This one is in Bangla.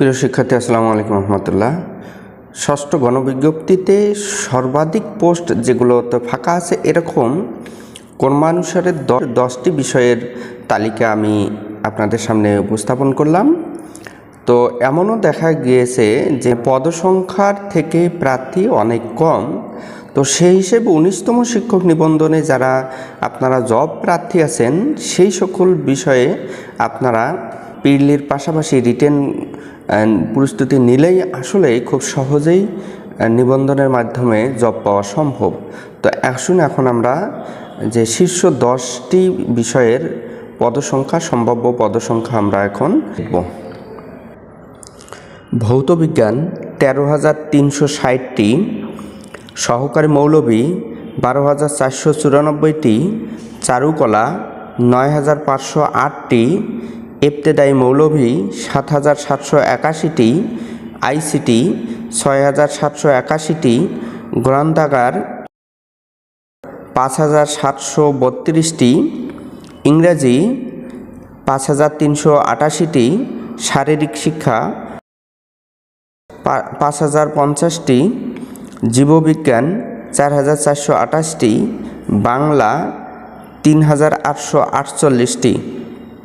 প্রিয় শিক্ষার্থী, আসসালামু আলাইকুম রহমতুল্লাহ। ষষ্ঠ গণবিজ্ঞপ্তিতে সর্বাধিক পোস্ট যেগুলোতে ফাঁকা আছে, এরকম কর্মানুসারে 10টি বিষয়ের তালিকা আমি আপনাদের সামনে উপস্থাপন করলাম। তো এমনও দেখা গিয়েছে যে পদসংখ্যার থেকে প্রার্থী অনেক কম। তো সেই হিসেবে 19তম শিক্ষক নিবন্ধনে যারা আপনারা জব প্রার্থী আছেন, সেই সকল বিষয়ে আপনারা প্রিলির পাশাপাশি রিটেন প্রস্তুতি নিলেই আসলে খুব সহজেই নিবন্ধনের মাধ্যমে জব পাওয়া সম্ভব। তো আসুন এখন আমরা যে শীর্ষ 10টি বিষয়ের পদসংখ্যা, সম্ভাব্য পদসংখ্যা আমরা এখন দেখব। ভৌতবিজ্ঞান 13,360টি, সহকারী মৌলভী 12,494টি, চারুকলা 9,508টি, ইবতেদায়ী মৌলভী 7,781টি, আইসিটি 6,781টি, গ্রন্থাগার 5,732টি, ইংরেজি 5,388টি, শারীরিক শিক্ষা 5,050টি, জীববিজ্ঞান 4,428টি, বাংলা 3,848টি।